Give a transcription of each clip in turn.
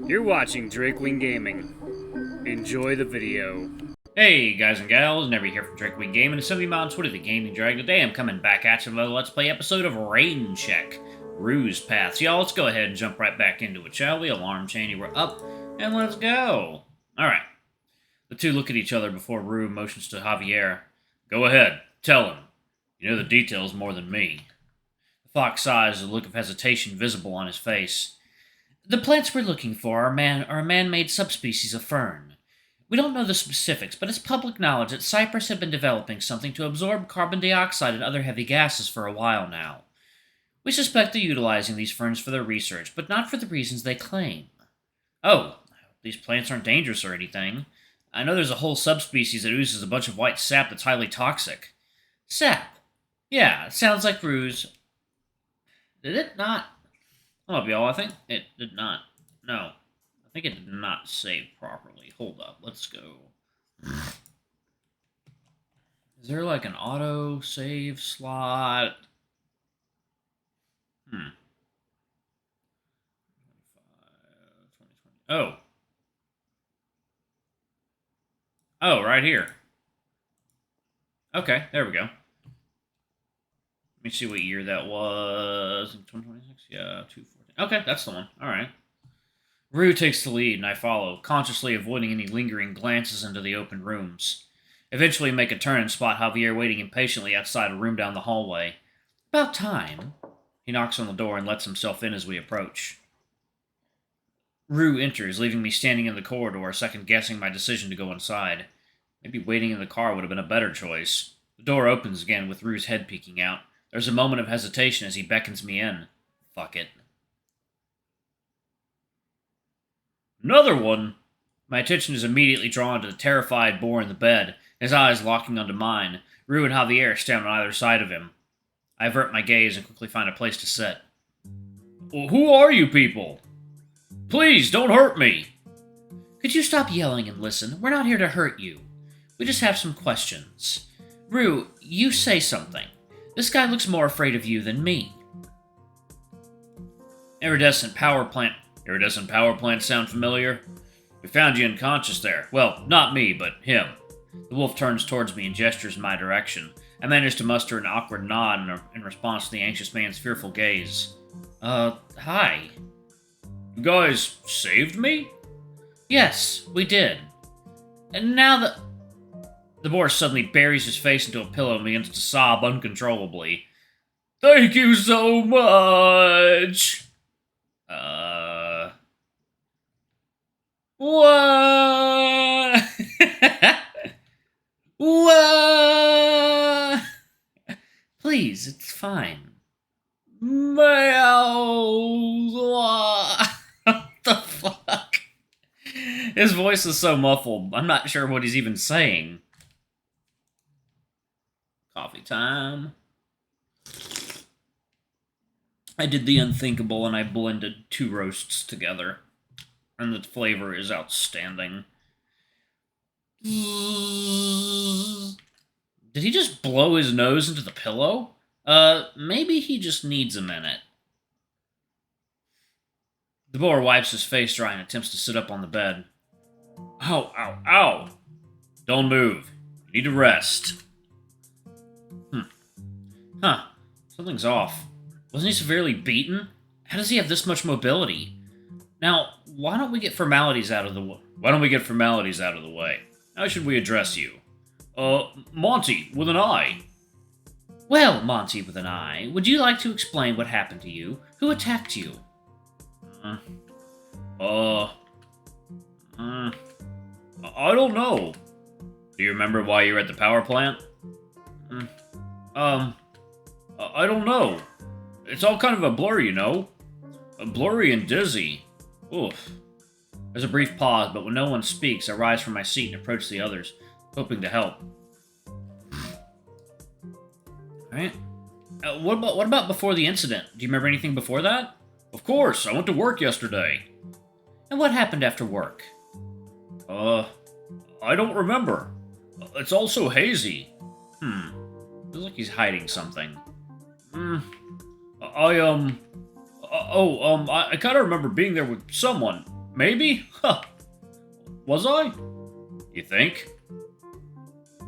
You're watching Drakewing Gaming. Enjoy the video. Hey guys and gals, Never here from Drakewing Gaming, and somebody on Twitter, the Gaming Dragon. Today I'm coming back at you with a Let's Play episode of Rain Check, Ruse Paths. Y'all, let's go ahead and jump right back into it, shall we? Alarm chain, we're up, and let's go. Alright. The two look at each other before Rue motions to Javier. Go ahead, tell him. You know the details more than me. The fox sighs, a look of hesitation visible on his face. The plants we're looking for are a man-made subspecies of fern. We don't know the specifics, but it's public knowledge that Cyprus have been developing something to absorb carbon dioxide and other heavy gases for a while now. We suspect they're utilizing these ferns for their research, but not for the reasons they claim. Oh, these plants aren't dangerous or anything. I know there's a whole subspecies that oozes a bunch of white sap that's highly toxic. Sap? Yeah, it sounds like ruse. Did it not? Hold up, y'all. I think it did not. No. I think it did not save properly. Hold up. Let's go. Is there like an auto save slot? Oh. Oh, right here. Okay, there we go. Let me see what year that was. 2026? Yeah, 214. Okay, that's the one. Alright. Rue takes the lead, and I follow, consciously avoiding any lingering glances into the open rooms. Eventually make a turn and spot Javier waiting impatiently outside a room down the hallway. About time. He knocks on the door and lets himself in as we approach. Rue enters, leaving me standing in the corridor, second-guessing my decision to go inside. Maybe waiting in the car would have been a better choice. The door opens again, with Rue's head peeking out. There's a moment of hesitation as he beckons me in. Fuck it. Another one! My attention is immediately drawn to the terrified Boar in the bed, his eyes locking onto mine. Rue and Javier stand on either side of him. I avert my gaze and quickly find a place to sit. Well, who are you people? Please, don't hurt me! Could you stop yelling and listen? We're not here to hurt you. We just have some questions. Rue, you say something. This guy looks more afraid of you than me. Iridescent power plant sound familiar? We found you unconscious there. Well, not me, but him. The wolf turns towards me and gestures in my direction. I manage to muster an awkward nod in response to the anxious man's fearful gaze. Hi. You guys saved me? Yes, we did. And now that... The boar suddenly buries his face into a pillow and begins to sob uncontrollably. Thank you so much! What? What? Please, it's fine. What the fuck? His voice is so muffled, I'm not sure what he's even saying. Coffee time. I did the unthinkable and I blended two roasts together. And the flavor is outstanding. Did he just blow his nose into the pillow? Maybe he just needs a minute. The boar wipes his face dry and attempts to sit up on the bed. Ow, ow, ow! Don't move. You need to rest. Huh. Something's off. Wasn't he severely beaten? How does he have this much mobility? Now, why don't we get formalities out of the way? How should we address you? Monty, with an I. Well, Monty, with an I, would you like to explain what happened to you? Who attacked you? I don't know. Do you remember why you were at the power plant? I don't know. It's all kind of a blur, you know? Blurry and dizzy. Oof. There's a brief pause, but when no one speaks, I rise from my seat and approach the others, hoping to help. Alright. What about before the incident? Do you remember anything before that? Of course, I went to work yesterday. And what happened after work? I don't remember. It's all so hazy. Feels like he's hiding something. I kind of remember being there with someone. Maybe? Huh. Was I? You think?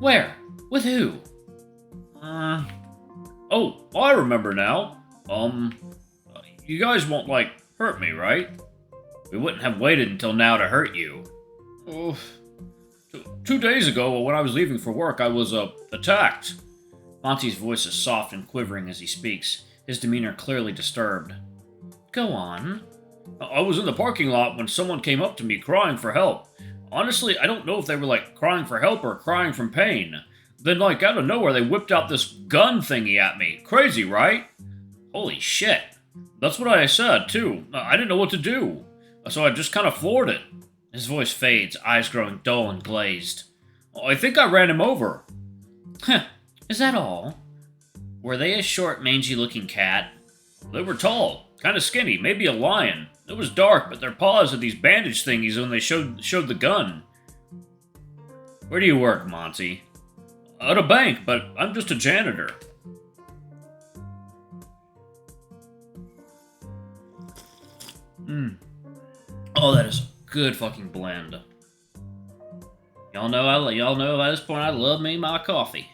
Where? With who? Oh, I remember now. You guys won't, like, hurt me, right? We wouldn't have waited until now to hurt you. Oh, 2 days ago, when I was leaving for work, I was, attacked. Monty's voice is soft and quivering as he speaks, his demeanor clearly disturbed. Go on. I was in the parking lot when someone came up to me crying for help. Honestly, I don't know if they were, like, crying for help or crying from pain. Then, like, out of nowhere, they whipped out this gun thingy at me. Crazy, right? Holy shit. That's what I said, too. I didn't know what to do. So I just kind of floored it. His voice fades, eyes growing dull and glazed. I think I ran him over. Huh. Is that all? Were they a short, mangy-looking cat? They were tall, kind of skinny, maybe a lion. It was dark, but their paws had these bandage thingies when they showed the gun. Where do you work, Monty? At a bank, but I'm just a janitor. Oh, that is a good fucking blend. Y'all know by this point I love me my coffee.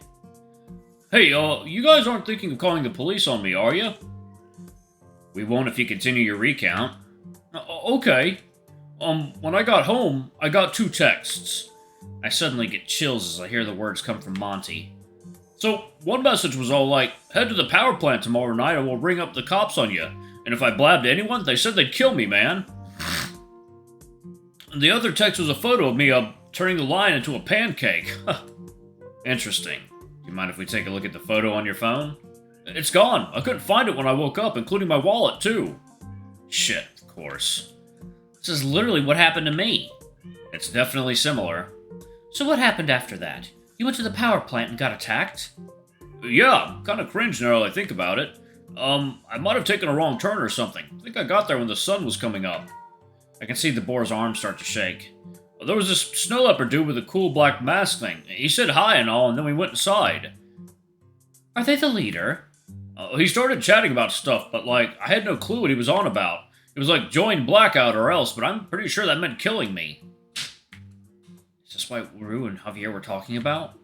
Hey, you guys aren't thinking of calling the police on me, are you? We won't if you continue your recount. Okay. When I got home, I got 2 texts. I suddenly get chills as I hear the words come from Monty. So, one message was all like, head to the power plant tomorrow night and we'll ring up the cops on you. And if I blabbed to anyone, they said they'd kill me, man. And the other text was a photo of me, turning the line into a pancake. Interesting. Do you mind if we take a look at the photo on your phone? It's gone. I couldn't find it when I woke up, including my wallet, too. Shit, of course. This is literally what happened to me. It's definitely similar. So what happened after that? You went to the power plant and got attacked? Yeah, kind of cringe now that I think about it. I might have taken a wrong turn or something. I think I got there when the sun was coming up. I can see the boar's arms start to shake. There was this snow leopard dude with a cool black mask thing. He said hi and all, and then we went inside. Are they the leader? He started chatting about stuff, but, like, I had no clue what he was on about. It was like, join blackout or else, but I'm pretty sure that meant killing me. Is this what Rue and Javier were talking about?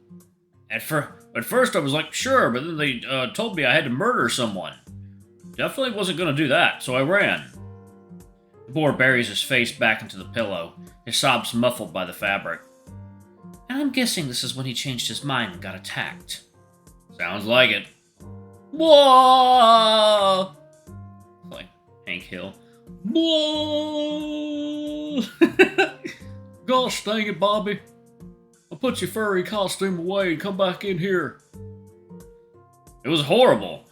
At first I was like, sure, but then they told me I had to murder someone. Definitely wasn't going to do that, so I ran. Boar buries his face back into the pillow, his sobs muffled by the fabric. And I'm guessing this is when he changed his mind and got attacked. Sounds like it. Whoa! Like Hank Hill. Whoa! Gosh dang it, Bobby. I'll put your furry costume away and come back in here. It was horrible.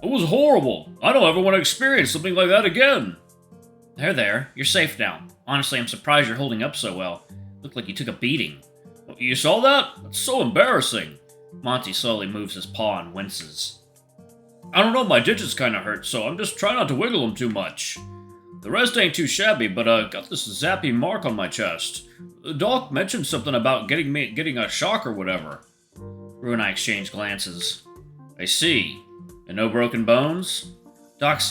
It was horrible. I don't ever want to experience something like that again. There. You're safe now. Honestly, I'm surprised you're holding up so well. Looked like you took a beating. You saw that? That's so embarrassing. Monty slowly moves his paw and winces. I don't know, my digits kind of hurt, so I'm just trying not to wiggle them too much. The rest ain't too shabby, but got this zappy mark on my chest. The doc mentioned something about getting a shock or whatever. Rue and I exchange glances. I see. And no broken bones? Doc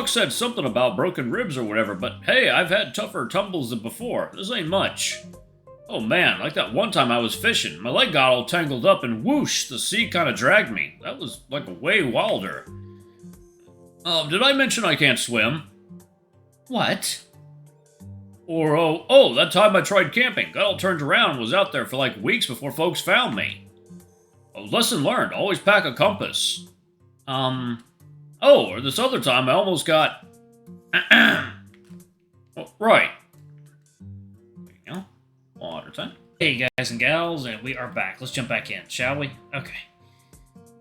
said something about broken ribs or whatever, but hey, I've had tougher tumbles than before. This ain't much. Oh man, like that one time I was fishing. My leg got all tangled up and whoosh, the sea kind of dragged me. That was like way wilder. Did I mention I can't swim? What? Or, that time I tried camping. Got all turned around and was out there for like weeks before folks found me. Lesson learned, always pack a compass. Or this other time I almost got... right. There you go. Water time. Hey guys and gals, and we are back. Let's jump back in, shall we? Okay.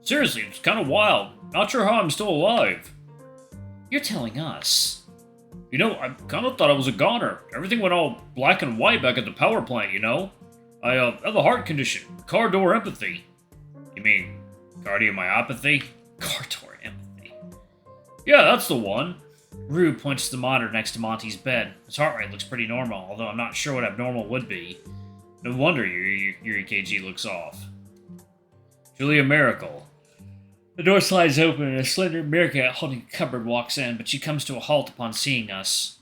Seriously, it's kind of wild. Not sure how I'm still alive. You're telling us. You know, I kind of thought I was a goner. Everything went all black and white back at the power plant, you know? I have a heart condition. Car door empathy. You mean cardiomyopathy? Car door empathy. Yeah, that's the one. Rue points to the monitor next to Monty's bed. His heart rate looks pretty normal, although I'm not sure what abnormal would be. No wonder your EKG looks off. Truly a miracle. The door slides open and a slender meerkat holding a cupboard walks in, but she comes to a halt upon seeing us.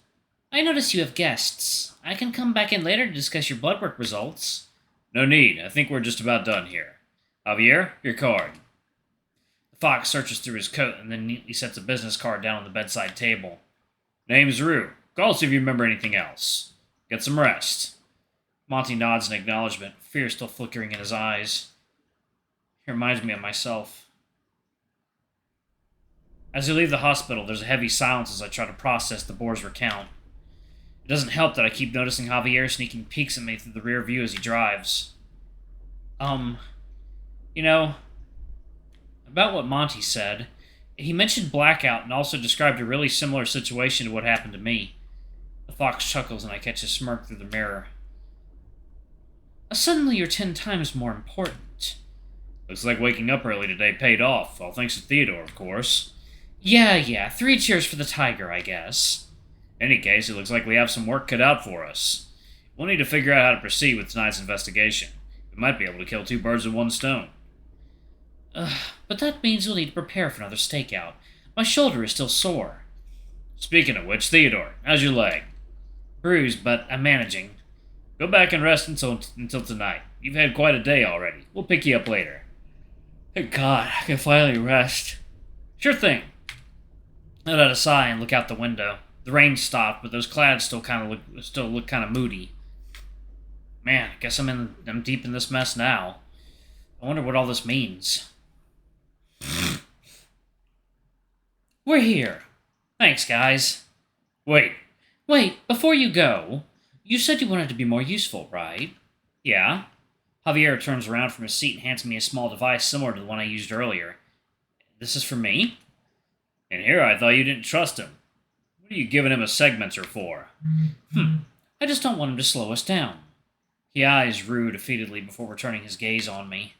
I notice you have guests. I can come back in later to discuss your blood work results. No need. I think we're just about done here. Javier, your card. The fox searches through his coat and then neatly sets a business card down on the bedside table. Name's Rue. Call see if you remember anything else. Get some rest. Monty nods in acknowledgement, fear still flickering in his eyes. He reminds me of myself. As we leave the hospital, there's a heavy silence as I try to process the Boar's recount. It doesn't help that I keep noticing Javier sneaking peeks at me through the rear view as he drives. You know, about what Monty said, he mentioned blackout and also described a really similar situation to what happened to me. The fox chuckles and I catch a smirk through the mirror. Suddenly you're 10 times more important. Looks like waking up early today paid off, all thanks to Theodore, of course. Yeah, 3 cheers for the tiger, I guess. In any case, it looks like we have some work cut out for us. We'll need to figure out how to proceed with tonight's investigation. We might be able to kill 2 birds with 1 stone. But that means we'll need to prepare for another stakeout. My shoulder is still sore. Speaking of which, Theodore, how's your leg? Bruised, but I'm managing. Go back and rest until tonight. You've had quite a day already. We'll pick you up later. Thank God, I can finally rest. Sure thing. I let a sigh and look out the window. The rain stopped, but those clouds still look kind of moody. Man, I guess I'm deep in this mess now. I wonder what all this means. We're here. Thanks, guys. Wait, before you go, you said you wanted to be more useful, right? Yeah? Javier turns around from his seat and hands me a small device similar to the one I used earlier. This is for me? And here I thought you didn't trust him. What are you giving him a segmenter for? I just don't want him to slow us down. He eyes Rue defeatedly before returning his gaze on me.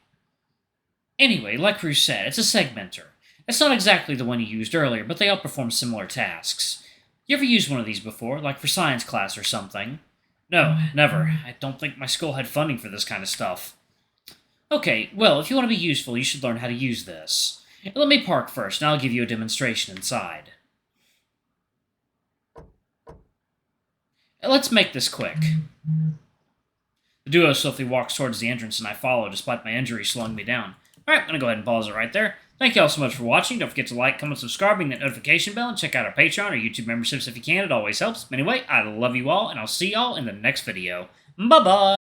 Anyway, like Rue said, it's a segmenter. It's not exactly the one you used earlier, but they all perform similar tasks. You ever used one of these before, like for science class or something? No, never. I don't think my school had funding for this kind of stuff. Okay, well, if you want to be useful, you should learn how to use this. Let me park first, and I'll give you a demonstration inside. Let's make this quick. The duo swiftly walks towards the entrance, and I follow, despite my injury slowing me down. Alright, I'm going to go ahead and pause it right there. Thank you all so much for watching. Don't forget to like, comment, subscribe, ring that notification bell, and check out our Patreon or YouTube memberships if you can. It always helps. Anyway, I love you all, and I'll see y'all in the next video. Bye-bye!